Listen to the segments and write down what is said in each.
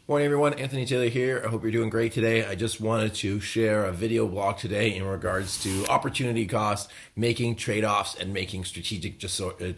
Morning everyone, Anthony Taylor here. I hope you're doing great today. I just wanted to share a video blog today in regards to opportunity cost, making trade-offs, and making strategic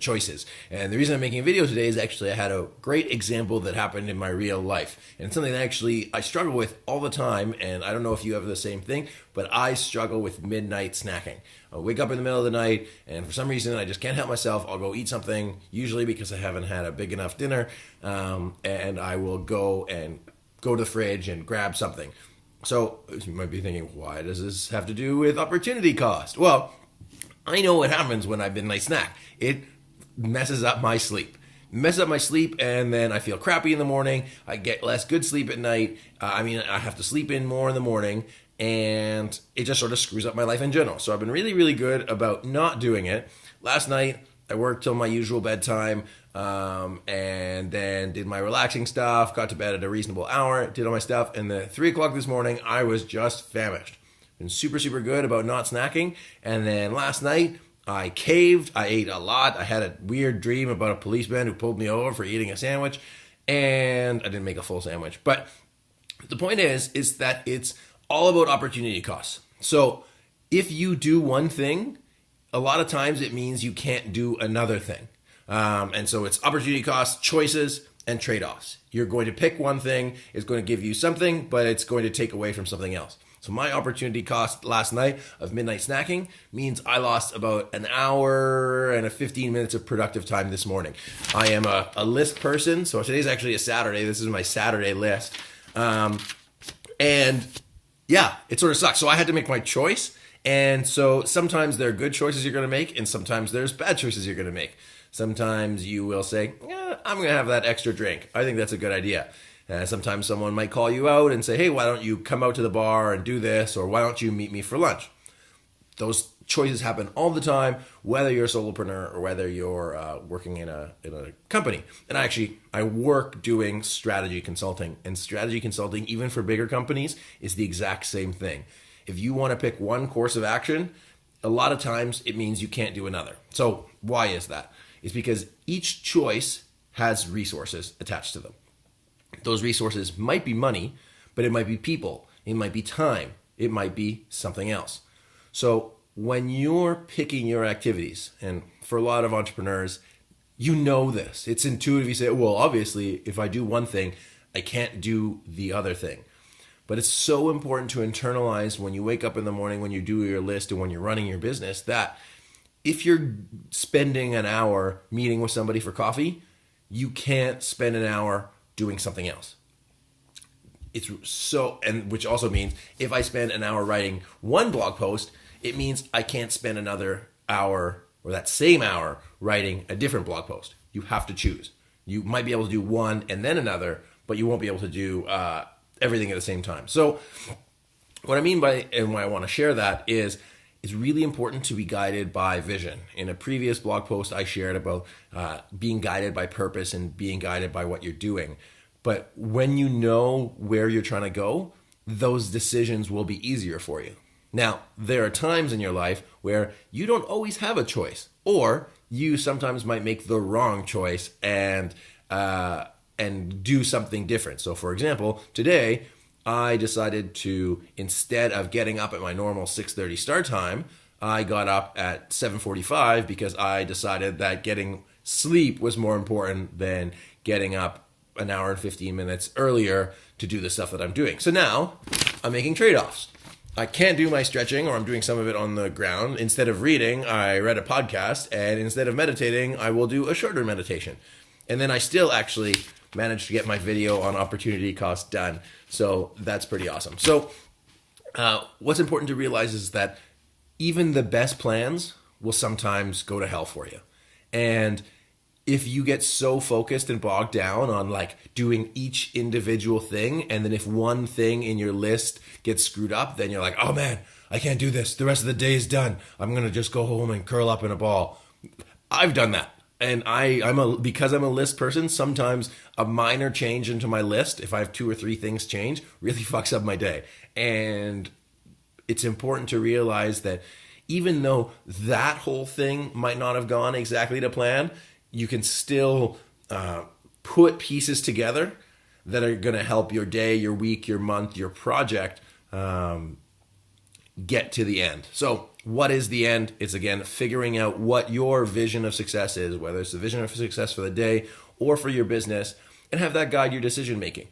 choices. And the reason I'm making a video today is actually I had a great example that happened in my real life. And it's something that actually I struggle with all the time, and I don't know if you have the same thing, but I struggle with midnight snacking. I wake up in the middle of the night, and for some reason I just can't help myself. I'll go eat something, usually because I haven't had a big enough dinner, and I will go to the fridge and grab something. So you might be thinking, why does this have to do with opportunity cost? Well, I know what happens when I midnight snack. It messes up my sleep. And then I feel crappy in the morning. I get less good sleep at night. I have to sleep in more in the morning, and it just sort of screws up my life in general. So I've been really, really good about not doing it. Last night, I worked till my usual bedtime, and then did my relaxing stuff, got to bed at a reasonable hour, did all my stuff, and then 3 o'clock this morning, I was just famished. Been super, super good about not snacking, and then last night, I caved, I ate a lot, I had a weird dream about a policeman who pulled me over for eating a sandwich, and I didn't make a full sandwich. But the point is that it's all about opportunity costs. So if you do one thing, a lot of times it means you can't do another thing. And so it's opportunity costs, choices, and trade-offs. You're going to pick one thing, it's going to give you something, but it's going to take away from something else. So my opportunity cost last night of midnight snacking means I lost about an hour and 15 minutes of productive time this morning. I am a list person, so today's actually a Saturday. This is my Saturday list. And yeah, it sort of sucks. So I had to make my choice. And so sometimes there are good choices you're going to make, and sometimes there's bad choices you're going to make. Sometimes you will say, I'm going to have that extra drink. I think that's a good idea. Sometimes someone might call you out and say, hey, why don't you come out to the bar and do this? Or why don't you meet me for lunch? Those choices happen all the time, whether you're a solopreneur or whether you're working in a company. And I work doing strategy consulting. And strategy consulting, even for bigger companies, is the exact same thing. If you want to pick one course of action, a lot of times it means you can't do another. So why is that? It's because each choice has resources attached to them. Those resources might be money, but it might be people, it might be time, it might be something else. So when you're picking your activities, and for a lot of entrepreneurs, you know this. It's intuitive. You say, well, obviously, if I do one thing, I can't do the other thing. But it's so important to internalize when you wake up in the morning, when you do your list, and when you're running your business, that if you're spending an hour meeting with somebody for coffee, you can't spend an hour doing something else. Which also means if I spend an hour writing one blog post, it means I can't spend another hour or that same hour writing a different blog post. You have to choose. You might be able to do one and then another, but you won't be able to do everything at the same time. So what I mean by, and why I want to share that is, it's really important to be guided by vision. In a previous blog post, I shared about being guided by purpose and being guided by what you're doing. But when you know where you're trying to go, those decisions will be easier for you. Now, there are times in your life where you don't always have a choice, or you sometimes might make the wrong choice and do something different. So for example, today, I decided to, instead of getting up at my normal 6:30 start time, I got up at 7:45 because I decided that getting sleep was more important than getting up an hour and 15 minutes earlier to do the stuff that I'm doing. So now I'm making trade-offs. I can't do my stretching, or I'm doing some of it on the ground. Instead of reading, I read a podcast, and instead of meditating, I will do a shorter meditation. And then I still actually managed to get my video on opportunity cost done. So that's pretty awesome. So what's important to realize is that even the best plans will sometimes go to hell for you. And if you get so focused and bogged down on like doing each individual thing, and then if one thing in your list gets screwed up, then you're like, oh man, I can't do this. The rest of the day is done. I'm going to just go home and curl up in a ball. I've done that. And because I'm a list person, sometimes a minor change into my list, if I have 2 or 3 things change, really fucks up my day. And it's important to realize that even though that whole thing might not have gone exactly to plan, you can still put pieces together that are going to help your day, your week, your month, your project get to the end. So what is the end? It's again figuring out what your vision of success is, whether it's the vision of success for the day or for your business, and have that guide your decision making.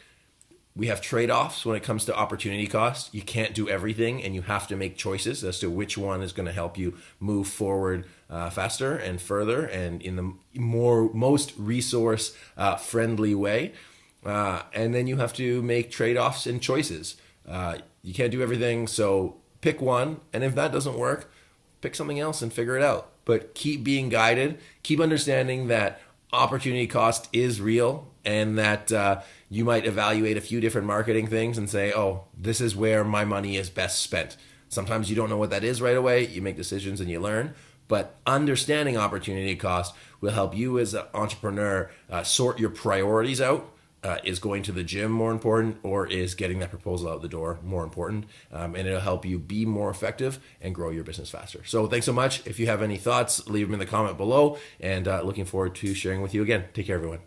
We have trade-offs when it comes to opportunity cost. You can't do everything, and you have to make choices as to which one is going to help you move forward faster and further and in the most resource friendly way. And then you have to make trade-offs and choices. You can't do everything, so pick one, and if that doesn't work, pick something else and figure it out. But keep being guided, keep understanding that opportunity cost is real, and that you might evaluate a few different marketing things and say, oh, this is where my money is best spent. Sometimes you don't know what that is right away. You make decisions and you learn. But understanding opportunity cost will help you as an entrepreneur sort your priorities out. Is going to the gym more important, or is getting that proposal out the door more important? And it'll help you be more effective and grow your business faster. So thanks so much. If you have any thoughts, leave them in the comment below, and looking forward to sharing with you again. Take care, everyone.